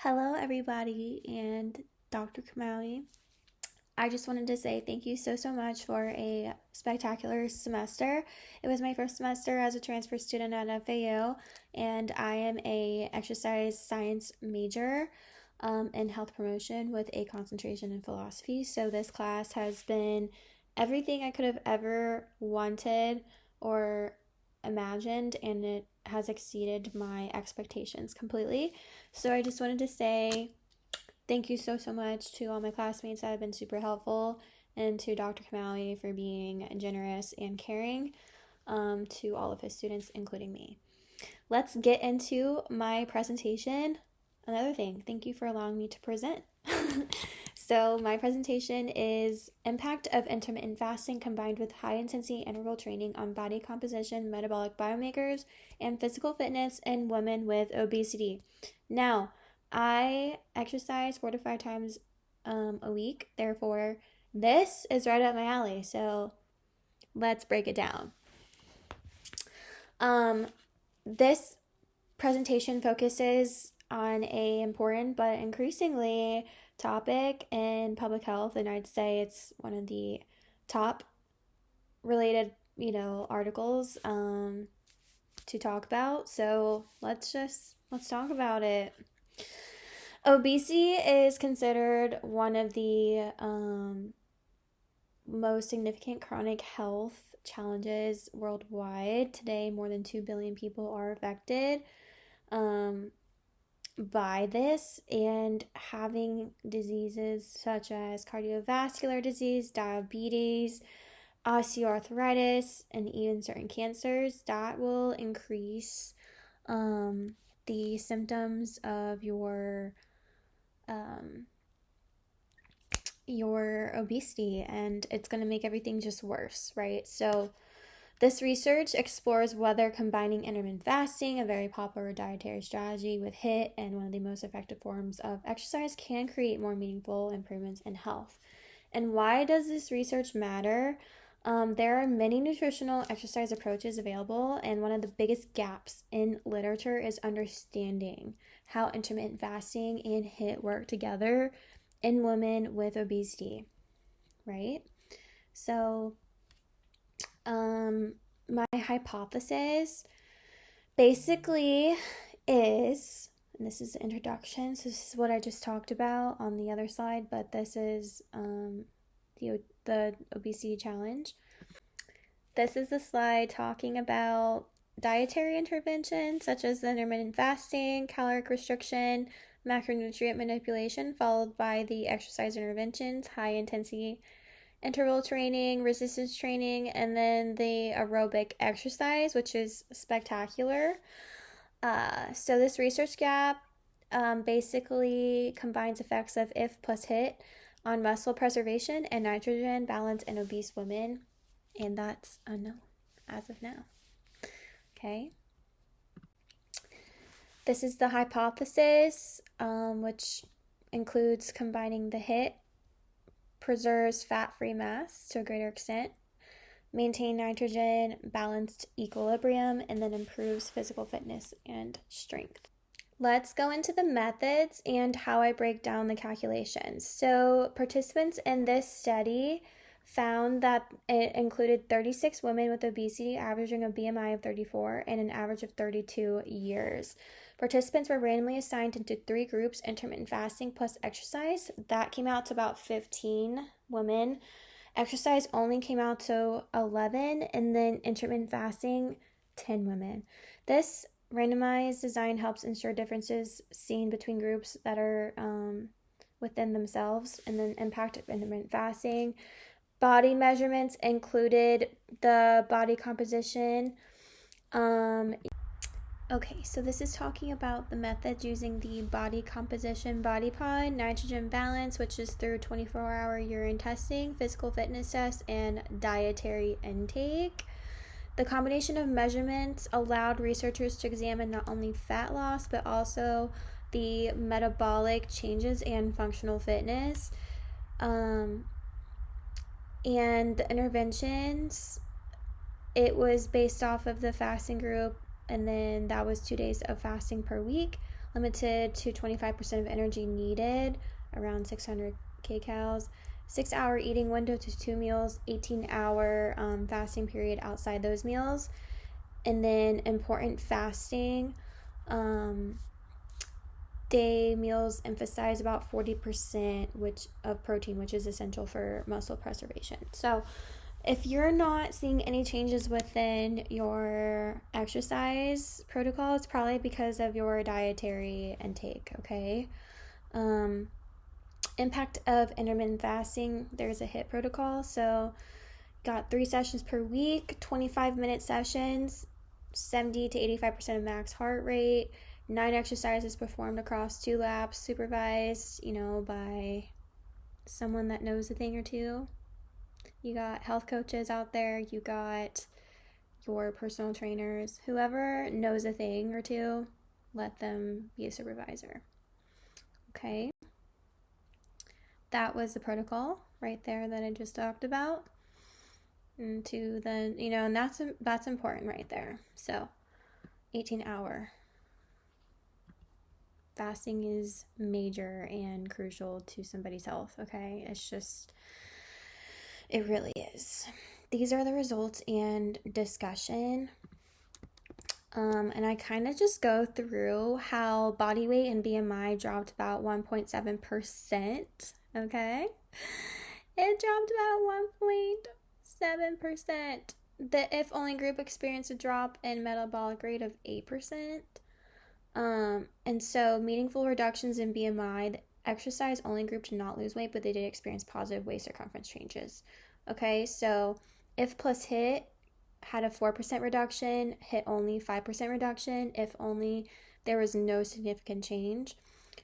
Hello, everybody, and Dr. Kamali. I just wanted to say thank you so much for a spectacular semester. It was my first semester as a transfer student at FAU, and I am a exercise science major in health promotion with a concentration in philosophy. So this class has been everything I could have ever wanted or imagined, and it has exceeded my expectations completely. So I just wanted to say thank you so much to all my classmates that have been super helpful, and to Dr. Kamali for being generous and caring to all of his students, including me. Let's get into my presentation. Another thing, thank you for allowing me to present. So my presentation is Impact of Intermittent Fasting Combined with High-Intensity Interval Training on Body Composition, Metabolic Biomarkers, and Physical Fitness in Women with Obesity. Now, I exercise 4 to 5 times a week, therefore this is right up my alley, so let's break it down. This presentation focuses on a important but increasingly topic in public health, and I'd say it's one of the top related, articles to talk about. So let's talk about it. Obesity is considered one of the most significant chronic health challenges worldwide. Today, more than 2 billion people are affected by this, and having diseases such as cardiovascular disease, diabetes, osteoarthritis, and even certain cancers that will increase the symptoms of your obesity, and it's going to make everything just worse, right? So this research explores whether combining intermittent fasting, a very popular dietary strategy, with HIIT and one of the most effective forms of exercise can create more meaningful improvements in health. And why does this research matter? There are many nutritional exercise approaches available, and one of the biggest gaps in literature is understanding how intermittent fasting and HIIT work together in women with obesity, right? So, my hypothesis basically is, and this is the introduction, so this is what I just talked about on the other slide, but this is the obesity challenge. This is the slide talking about dietary interventions such as the intermittent fasting, caloric restriction, macronutrient manipulation, followed by the exercise interventions, high intensity interval training, resistance training, and then the aerobic exercise, which is spectacular. So this research gap basically combines effects of IF plus HIIT on muscle preservation and nitrogen balance in obese women, and that's unknown as of now. Okay. This is the hypothesis, which includes combining the HIIT preserves fat-free mass to a greater extent, maintain nitrogen balanced equilibrium, and then improves physical fitness and strength. Let's go into the methods and how I break down the calculations. So participants in this study found that it included 36 women with obesity averaging a BMI of 34 and an average of 32 years. Participants were randomly assigned into 3 groups: intermittent fasting plus exercise. That came out to about 15 women. Exercise only came out to 11, and then intermittent fasting, 10 women. This randomized design helps ensure differences seen between groups that are within themselves, and then impact of intermittent fasting. Body measurements included the body composition. Okay, so this is talking about the methods using the body composition body pod, nitrogen balance, which is through 24-hour urine testing, physical fitness tests, and dietary intake. The combination of measurements allowed researchers to examine not only fat loss, but also the metabolic changes and functional fitness. And the interventions, it was based off of the fasting group, and then that was 2 days of fasting per week, limited to 25% of energy needed, around 600 kcals. 6-hour eating window to 2 meals, 18-hour fasting period outside those meals. And then important fasting. Day meals emphasize about 40% of protein, which is essential for muscle preservation. So if you're not seeing any changes within your exercise protocol, it's probably because of your dietary intake, okay? Impact of intermittent fasting, there's a HIIT protocol. So got 3 sessions per week, 25-minute sessions, 70 to 85% of max heart rate, 9 exercises performed across 2 laps, supervised, by someone that knows a thing or two. You got health coaches out there, you got your personal trainers, whoever knows a thing or two, let them be a supervisor. Okay. That was the protocol right there that I just talked about. And and that's important right there. So 18-hour fasting is major and crucial to somebody's health, okay? It really is. These are the results and discussion. And I kind of just go through how body weight and BMI dropped about 1.7%, okay? It dropped about 1.7%. The if only group experienced a drop in metabolic rate of 8%. And so meaningful reductions in BMI. The exercise only group did not lose weight, but they did experience positive waist circumference changes. Okay, so if plus HIIT had a 4% reduction, HIIT only 5% reduction, if only there was no significant change.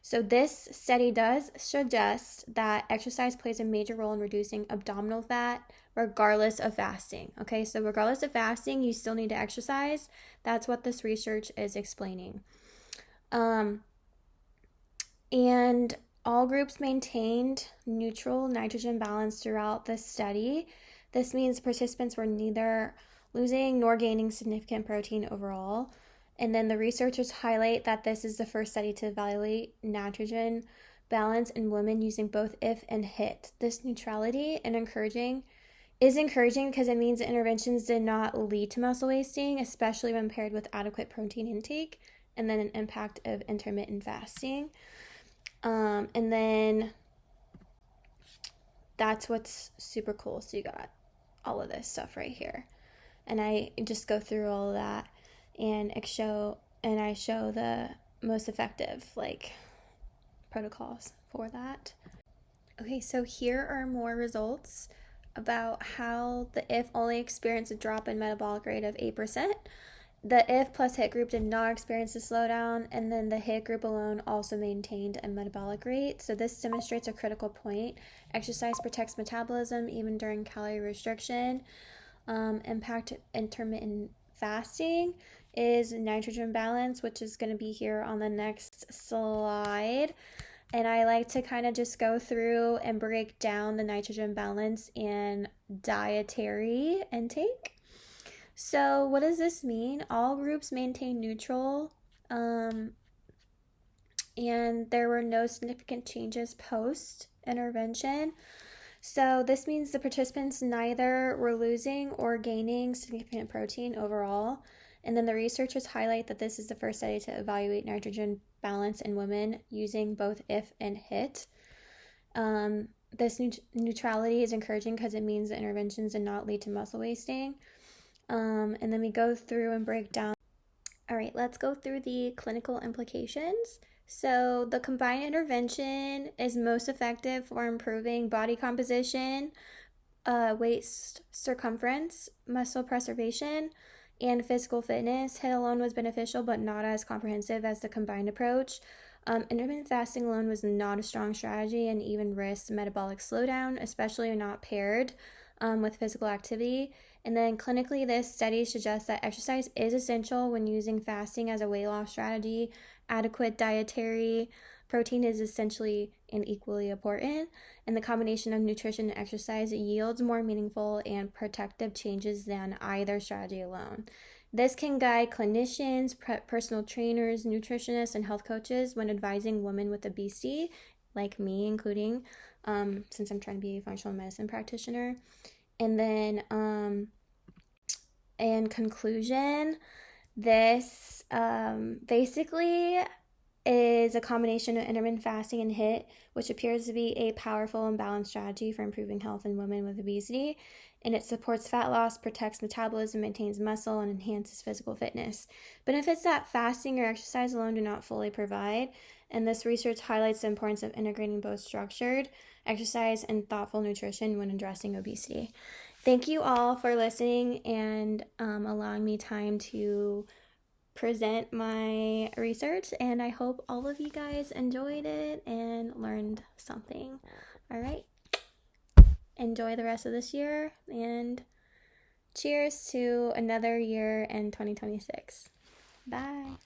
So this study does suggest that exercise plays a major role in reducing abdominal fat regardless of fasting. Okay, so regardless of fasting, you still need to exercise. That's what this research is explaining. And all groups maintained neutral nitrogen balance throughout the study. This means participants were neither losing nor gaining significant protein overall. And then the researchers highlight that this is the first study to evaluate nitrogen balance in women using both IF and HIIT. This neutrality is encouraging because it means the interventions did not lead to muscle wasting, especially when paired with adequate protein intake, and then an impact of intermittent fasting. And then that's what's super cool. So you got all of this stuff right here. And I just go through all of that and I show the most effective protocols for that. Okay, so here are more results about how the IF only experienced a drop in metabolic rate of 8%. The IF plus HIIT group did not experience a slowdown, and then the HIIT group alone also maintained a metabolic rate. So this demonstrates a critical point. Exercise protects metabolism even during calorie restriction. Impact intermittent fasting is nitrogen balance, which is going to be here on the next slide. And I like to kind of just go through and break down the nitrogen balance and dietary intake. So what does this mean? All groups maintain neutral, and there were no significant changes post-intervention. So this means the participants neither were losing or gaining significant protein overall. And then the researchers highlight that this is the first study to evaluate nitrogen balance in women using both IF and HIIT. This neutrality is encouraging because it means the interventions did not lead to muscle wasting. And then we go through and break down. All right, let's go through the clinical implications. So the combined intervention is most effective for improving body composition, waist circumference, muscle preservation, and physical fitness. HIIT alone was beneficial, but not as comprehensive as the combined approach. Intermittent fasting alone was not a strong strategy and even risked metabolic slowdown, especially when not paired with physical activity. And then clinically, this study suggests that exercise is essential when using fasting as a weight loss strategy. Adequate dietary protein is essentially and equally important, and the combination of nutrition and exercise yields more meaningful and protective changes than either strategy alone. This can guide clinicians, personal trainers, nutritionists, and health coaches when advising women with obesity, like me, including, since I'm trying to be a functional medicine practitioner. And then, in conclusion, this basically is a combination of intermittent fasting and HIIT, which appears to be a powerful and balanced strategy for improving health in women with obesity. And it supports fat loss, protects metabolism, maintains muscle, and enhances physical fitness. Benefits that fasting or exercise alone do not fully provide. And this research highlights the importance of integrating both structured exercise and thoughtful nutrition when addressing obesity. Thank you all for listening and allowing me time to present my research, and I hope all of you guys enjoyed it and learned something. All right, enjoy the rest of this year, and cheers to another year in 2026. Bye.